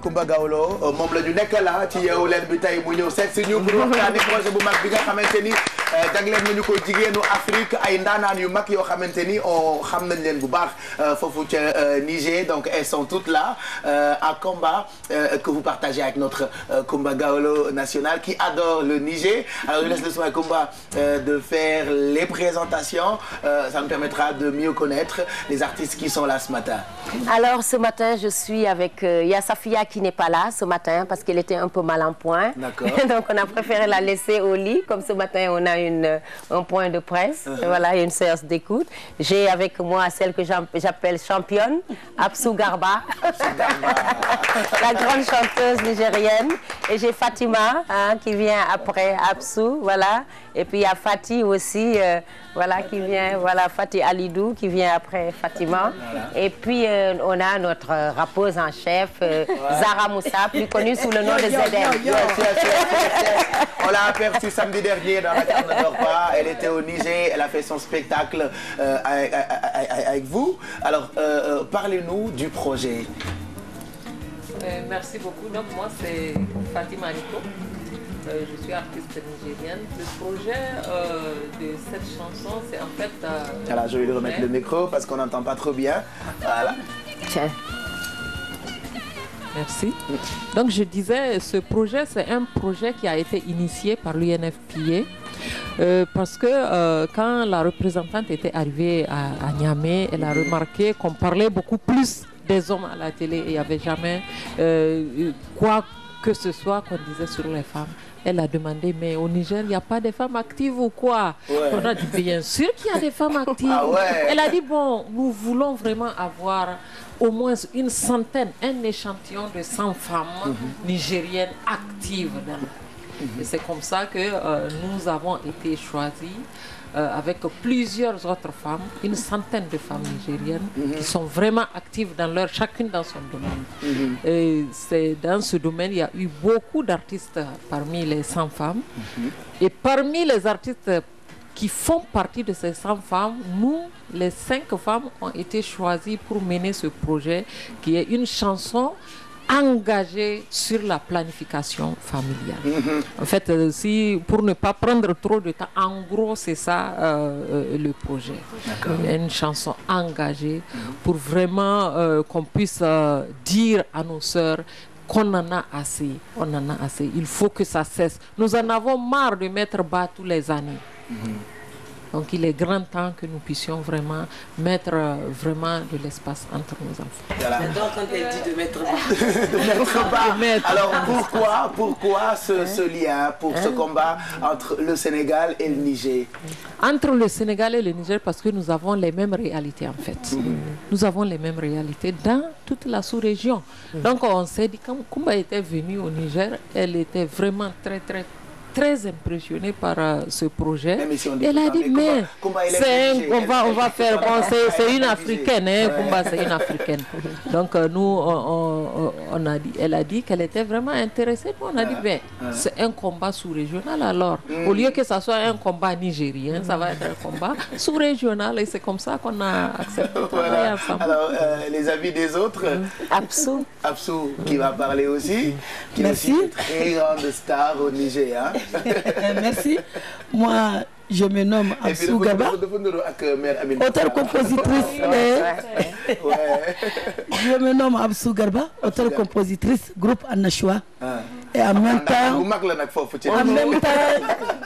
Coumba Gawlo moom la ñu nekk la ci Yeewu Leen bi tey mu ñëw seet si ñu pour waxtaanee projet bu mag bi nga xamante ni jagleen nañu ko jigéenu Afrique ay ndaanaan yu mag yoo xamante ni xam nañ leen bu baax foofu ca Niger. Donc elles sont toutes là à combat que vous partagez avec notre Coumba Gawlo national qui adore le Niger. Alors je laisse le soin à Coumba de faire les présentations. Ça me permettra de mieux connaître les artistes qui sont là ce matin. Alors ce matin je suis avec il y a Safia qui n'est pas là ce matin parce qu'elle était un peu mal en point. Donc on a préféré la laisser au lit. Comme ce matin on a un point de presse, voilà, une séance d'écoute. J'ai avec moi celle que j'appelle championne, Absou Garba, la grande chanteuse nigérienne. Et j'ai Fatima qui vient après Absou, voilà. Et puis il y a Fatih aussi, voilà, qui vient, voilà, Fatih Alidou qui vient après Fatima. Et puis on a notre rappeuse en chef, Zara Moussa, plus connue sous le nom de Zedem. On l'a aperçue samedi dernier dans la carte ne dort pas. Elle était au Niger, elle a fait son spectacle avec vous. Alors parlez-nous du projet. Merci beaucoup. Donc moi c'est Fatima Nico. Je suis artiste nigérienne. Le projet de cette chanson, c'est en fait... Alors, je vais lui remettre le micro parce qu'on n'entend pas trop bien. Voilà. Tiens. Merci. Donc, je disais, ce projet, c'est un projet qui a été initié par l'UNFPA. Parce que quand la représentante était arrivée à Niamey, elle a remarqué qu'on parlait beaucoup plus des hommes à la télé. Il n'y avait jamais quoi que ce soit qu'on disait sur les femmes. Elle a demandé, mais au Niger, il n'y a pas de femmes actives ou quoi? On a dit, bien sûr qu'il y a des femmes actives. Elle a dit, bon, nous voulons vraiment avoir au moins une centaine, un échantillon de 100 femmes nigériennes actives. Et c'est comme ça que nous avons été choisis avec plusieurs autres femmes, une centaine de femmes nigériennes qui sont vraiment actives dans chacune dans son domaine. Et dans ce domaine, il y a eu beaucoup d'artistes parmi les 100 femmes. Et parmi les artistes qui font partie de ces 100 femmes, nous, les 5 femmes, ont été choisies pour mener ce projet qui est une chanson engagé sur la planification familiale. En fait, pour ne pas prendre trop de temps, en gros, c'est ça le projet. Une chanson engagée pour vraiment qu'on puisse dire à nos sœurs qu'on en a assez, on en a assez. Il faut que ça cesse. Nous en avons marre de mettre bas tous les années. Donc il est grand temps que nous puissions vraiment mettre vraiment de l'espace entre nos enfants. Voilà. Donc quand elle dit de mettre bas. Alors pourquoi ce lien pour ce combat entre le Sénégal et le Niger? Entre le Sénégal et le Niger parce que nous avons les mêmes réalités en fait. Nous avons les mêmes réalités dans toute la sous-région. Donc on s'est dit, quand Coumba était venue au Niger, elle était vraiment très impressionnée par ce projet. Elle a dit, mais on va faire, bon, c'est une africaine, hein, Coumba, c'est une africaine. Donc nous, elle a dit qu'elle était vraiment intéressée. On a dit, ben, c'est un combat sous-régional alors. Au lieu que ça soit un combat nigérien, ça va être un combat sous-régional et c'est comme ça qu'on a accepté de travailler ensemble. Alors, les avis des autres, Absou qui va parler aussi, qui est aussi une très grande star au Niger. Hein? Merci. Moi, je me nomme Absou Garba, auteure-compositrice. Je me nomme Absou Garba, auteure-compositrice, groupe Anashua. Et en même temps,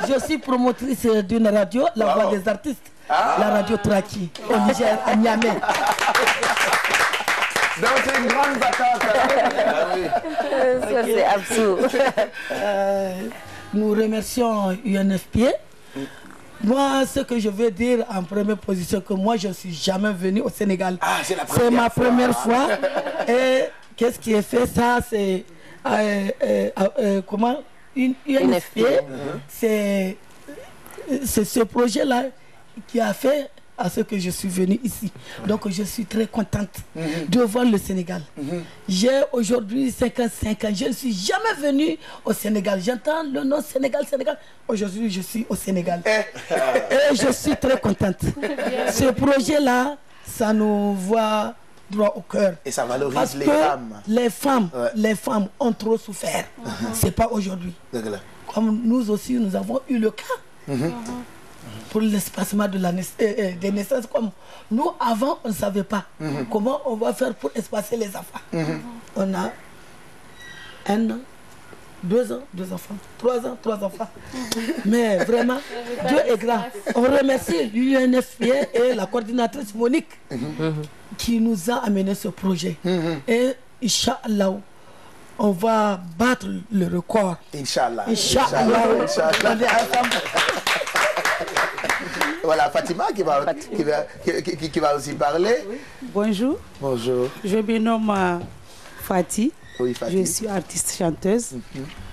je suis promotrice d'une radio, La Voix des Artistes, la radio Traki, au Niger, à Niamey. Donc c'est une grande bataille. Ça c'est Absou. Nous remercions UNFPA. Moi, ce que je veux dire en première position, que moi, je ne suis jamais venu au Sénégal. C'est ma première fois. Et qu'est-ce qui est fait? Ça, c'est comment une UNFPA. C'est ce projet-là qui a fait à ce que je suis venue ici. Donc je suis très contente de voir le Sénégal. J'ai aujourd'hui 55 ans. Je ne suis jamais venue au Sénégal. J'entends le nom Sénégal. Aujourd'hui, je suis au Sénégal. Et je suis très contente. Ce projet-là, ça nous voit droit au cœur. Et ça valorise Parce les que femmes. Les femmes ont trop souffert. C'est pas aujourd'hui. Comme nous aussi, nous avons eu le cas pour l'espacement de des naissances. Comme nous, avant, on ne savait pas comment on va faire pour espacer les enfants. On a 1 an, 2 ans, 2 enfants, 3 ans, 3 enfants. Mais vraiment, Dieu est grand. On remercie l'UNFPA et la coordinatrice Monique qui nous a amené ce projet. Et Inch'Allah, on va battre le record. Inch'Allah. Inch'Allah. Voilà, Fatima qui va aussi parler. Bonjour. Bonjour. Je me nomme Fatih. Oui, Fatih. Je suis artiste chanteuse.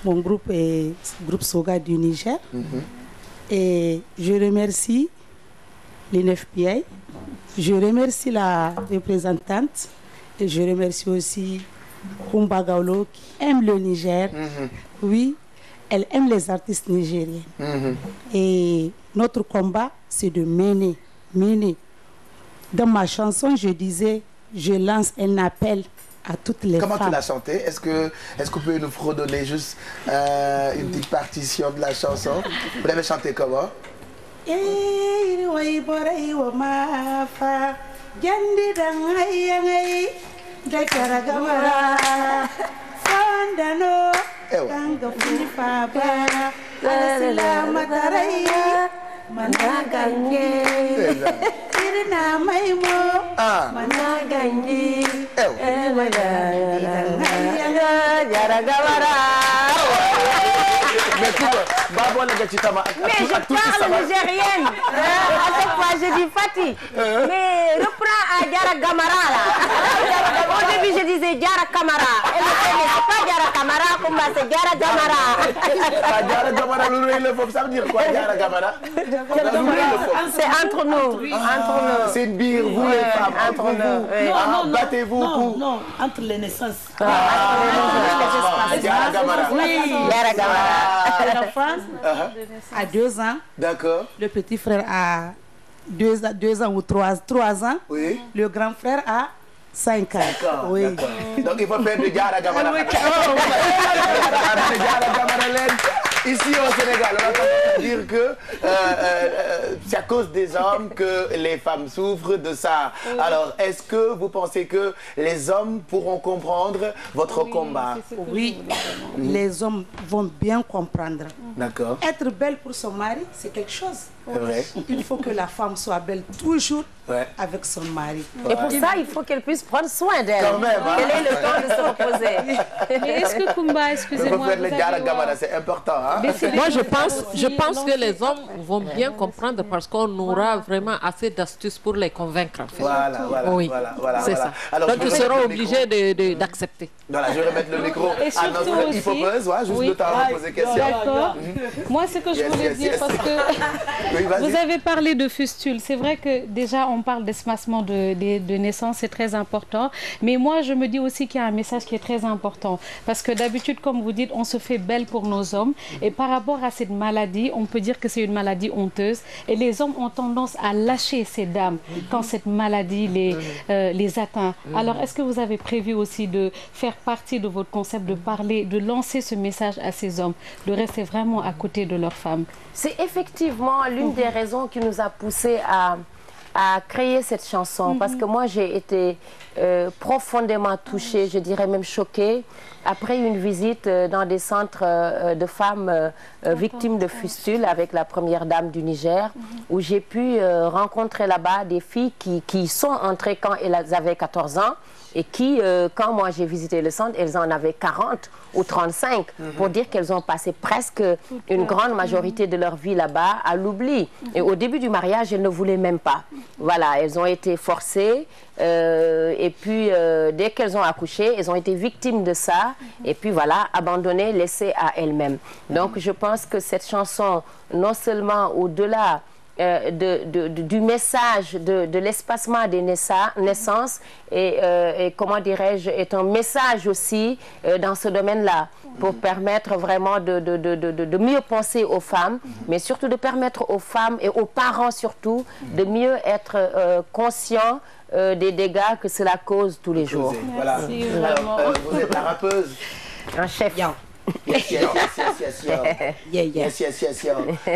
Mon groupe est groupe Soga du Niger. Et je remercie l'UNFPA. Je remercie la représentante. Et je remercie aussi Kumba Gawlo qui aime le Niger. Oui, elle aime les artistes nigériens. Et notre combat, c'est de mener. Dans ma chanson, je disais, je lance un appel à toutes les femmes. Comment tu l'as chanté? Est-ce que vous pouvez nous redonner juste une petite partition de la chanson? Vous l'avez chanté comment? Mais je parle nigérienne. À chaque fois, je dis Fatih. Mais reprends à Diara Gamara là. Au début, je disais Diara Kamara. Et le c'est pas Diara Kamara, comme c'est Diara Gamara. Diara Gamara, ça veut dire quoi, Diara Gamara? C'est entre nous. C'est une bire, vous les femmes, entre vous. Battez-vous pour... Non, entre les naissances. Diara Gamara. Oui, Diara Gamara. L'enfant à 2 ans. D'accord. Le petit frère a 2 ans ou 3 ans. Oui. Le grand frère a 5 ans. Oui. Donc il faut faire de Diara Gamara. Ici au Sénégal, on va dire que c'est à cause des hommes que les femmes souffrent de ça. Alors, est-ce que vous pensez que les hommes pourront comprendre votre combat? Oui, les hommes vont bien comprendre. D'accord. Être belle pour son mari, c'est quelque chose. C'est vrai. Il faut que la femme soit belle toujours avec son mari. Et pour ça, il faut qu'elle puisse prendre soin d'elle. Quand même, hein. Qu'elle ait le temps de se reposer. Mais est-ce que Kumba, excusez-moi, c'est important, hein? Moi, je pense que les hommes vont bien comprendre parce qu'on aura vraiment assez d'astuces pour les convaincre. En fait. Voilà. C'est ça. Alors, donc, ils seront obligés d'accepter. Voilà, je vais remettre le micro à notre hypopeuse, juste le temps de poser question. D'accord. Moi, ce que je voulais dire, parce que vous avez parlé de fistule. C'est vrai que déjà, on parle d'espacement de naissance, c'est très important. Mais moi, je me dis aussi qu'il y a un message qui est très important. Parce que d'habitude, comme vous dites, on se fait belle pour nos hommes. Et par rapport à cette maladie, on peut dire que c'est une maladie honteuse. Et les hommes ont tendance à lâcher ces dames quand cette maladie les atteint. Alors, est-ce que vous avez prévu aussi de faire partie de votre concept, de parler, de lancer ce message à ces hommes, de rester vraiment à côté de leurs femmes? C'est effectivement l'une des raisons qui nous a poussé à créer cette chanson. Parce que moi, j'ai été profondément touchée, je dirais même choquée, après une visite dans des centres de femmes victimes de fistules avec la première dame du Niger, où j'ai pu rencontrer là-bas des filles qui sont entrées quand elles avaient 14 ans et qui, quand moi j'ai visité le centre, elles en avaient 40 ou 35, pour dire qu'elles ont passé presque une grande majorité de leur vie là-bas à l'oubli. Et au début du mariage, elles ne voulaient même pas. Voilà, elles ont été forcées, et puis dès qu'elles ont accouché, elles ont été victimes de ça, et puis voilà, abandonnées, laissées à elles-mêmes. Donc je pense que cette chanson, non seulement au-delà du message de l'espacement des naissances et comment dirais-je, est un message aussi dans ce domaine-là pour permettre vraiment de mieux penser aux femmes, mais surtout de permettre aux femmes et aux parents surtout de mieux être conscients des dégâts que cela cause tous les jours. Voilà. Alors, vous êtes la rappeuse. Un chef. Yes.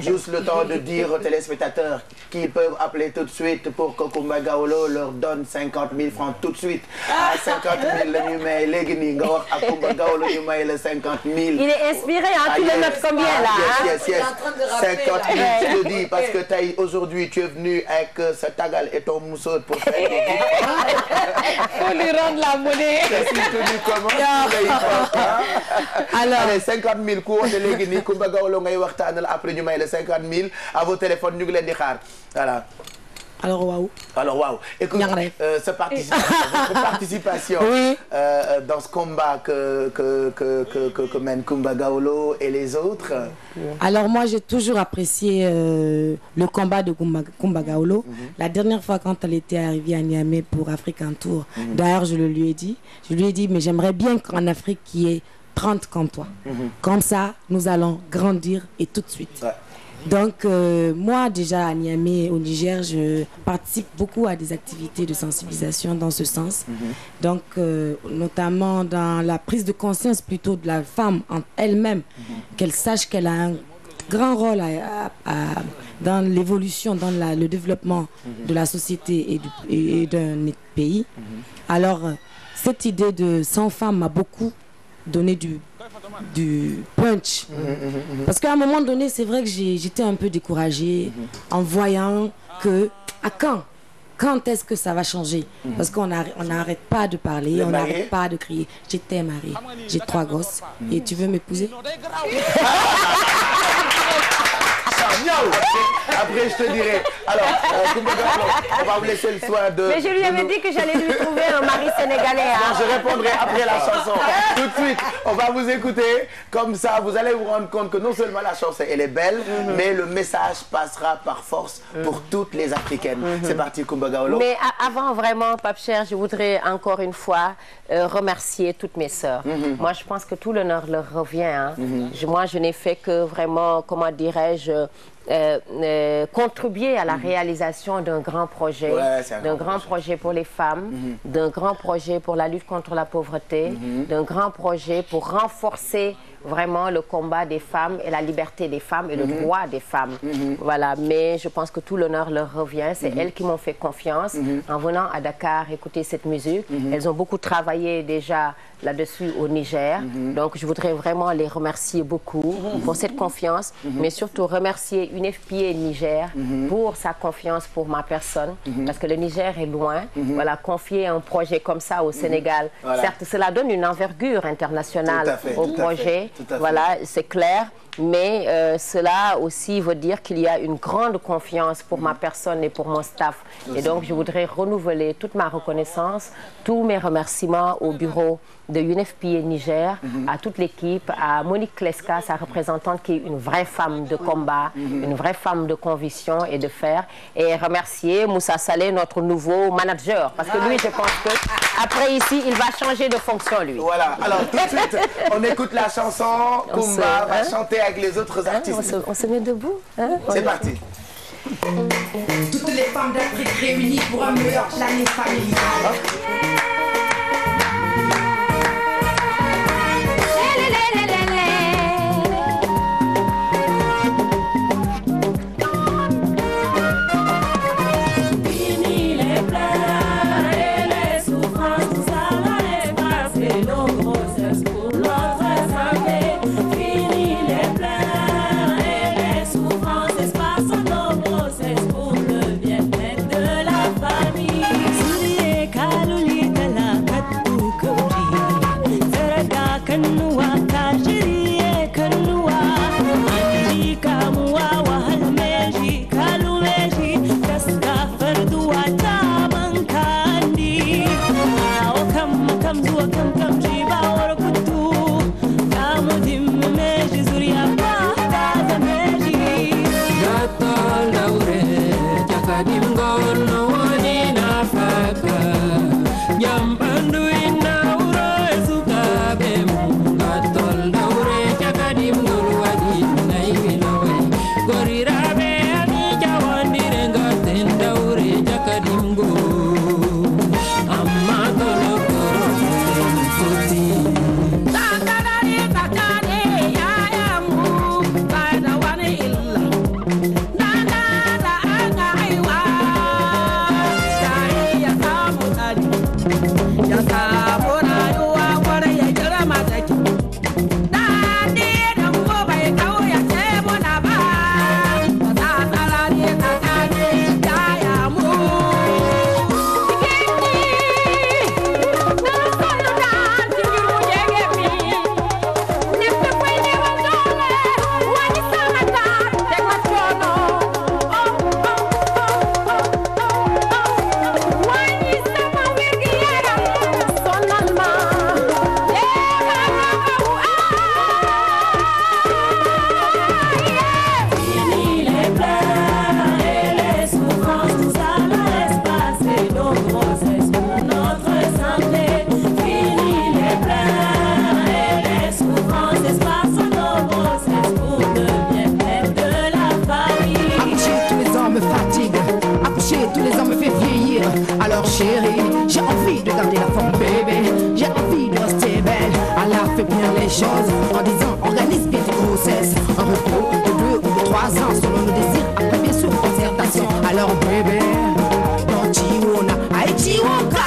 Juste le temps de dire aux téléspectateurs qu'ils peuvent appeler tout de suite pour que Coumba Gawlo leur donne 50 000 francs tout de suite. À 50 000 la ñu may léegi nii nga wax ak Coumba Gawlo ñu may la 50 000. Il est inspiré, hein, tu le notes combien là? Yes. 50 000, je te dis, parce que Taï, aujourd'hui tu es venu avec ce tagal et ton mousseau pour faire des faut lui rendre la monnaie. Alors, allez, 50 000 coups de léegi Coumba Gawlo ngay waxtaanal après ñu may la 50 000 à vos téléphones ñu ngi leen di xaar voilà. Alors waouh. Écoute, votre participation oui. Dans ce combat que mène Coumba Gawlo et les autres. Alors moi j'ai toujours apprécié le combat de Coumba Gawlo. La dernière fois quand elle était arrivée à Niamey pour African Tour, d'ailleurs je lui ai dit mais j'aimerais bien qu'en Afrique il y ait 30 comme toi. Comme ça nous allons grandir et tout de suite. Ouais. Donc moi déjà à Niamey au Niger je participe beaucoup à des activités de sensibilisation dans ce sens. Donc notamment dans la prise de conscience plutôt de la femme en elle-même, qu'elle sache qu'elle a un grand rôle dans l'évolution, dans le développement de la société et d'un pays. Alors cette idée de 100 femmes m'a beaucoup donné du punch. Parce qu'à un moment donné, c'est vrai que j'étais un peu découragée en voyant que quand est-ce que ça va changer? Parce qu'on n'arrête pas de parler, on n'arrête pas de crier. J'étais mariée, j'ai 3 gosses et tu veux m'épouser? Après, je te dirai. Alors, Coumba Gawlo, on va vous laisser le soin de... Mais je lui avais dit que j'allais lui trouver un mari sénégalais. Hein. Je répondrai après la chanson. Tout de suite, on va vous écouter. Comme ça, vous allez vous rendre compte que non seulement la chanson, elle est belle, mais le message passera par force pour toutes les Africaines. C'est parti, Coumba Gawlo. Mais avant, vraiment, Pape Cheikh, je voudrais encore une fois remercier toutes mes sœurs. Moi, je pense que tout l'honneur leur revient. Hein. Moi, je n'ai fait que vraiment, comment dirais-je... contribuer à la réalisation d'un grand projet, d'un grand projet pour les femmes, d'un grand projet pour la lutte contre la pauvreté, d'un grand projet pour renforcer vraiment le combat des femmes et la liberté des femmes et le droit des femmes. Voilà, mais je pense que tout l'honneur leur revient. C'est elles qui m'ont fait confiance en venant à Dakar écouter cette musique. Elles ont beaucoup travaillé déjà là-dessus au Niger. Donc, je voudrais vraiment les remercier beaucoup pour cette confiance, mais surtout remercier UNFPA Niger pour sa confiance pour ma personne, parce que le Niger est loin. Voilà, confier un projet comme ça au Sénégal, certes, cela donne une envergure internationale au projet. Voilà, c'est clair. Mais cela aussi veut dire qu'il y a une grande confiance pour ma personne et pour mon staff. Et donc, je voudrais renouveler toute ma reconnaissance, tous mes remerciements au bureau de UNFPA Niger, à toute l'équipe, à Monique Kleska, sa représentante qui est une vraie femme de combat, une vraie femme de conviction et de fer. Et remercier Moussa Saleh, notre nouveau manager. Parce que lui, je pense qu'après ici, il va changer de fonction, lui. Voilà. Alors, tout de suite, on écoute la chanson. Coumba va chanter avec les autres artistes. On se met debout. Hein? C'est parti. Toutes les femmes d'Afrique réunies pour un meilleur planning familial. Kaluli les choses en disant organise bien tes grossesses. Un repos de 2 ou de 3 ans selon nos désirs, après bien sûr concertation. Alors bébé, non chiwona, aïe chiwoka.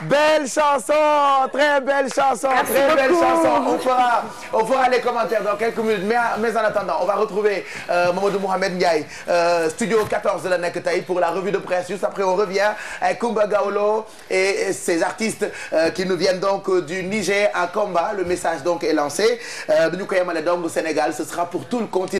Belle chanson, très belle chanson, très belle chanson. On fera les commentaires dans quelques minutes, mais en attendant, on va retrouver Mamadou Mohamed Ndiaye, studio 14 de la nekk tey pour la revue de presse. Juste après, on revient avec Kumba Gawlo et ces artistes qui nous viennent donc du Niger à Combat. Le message donc est lancé. Nous koy yemale donc au Sénégal, ce sera pour tout le continent.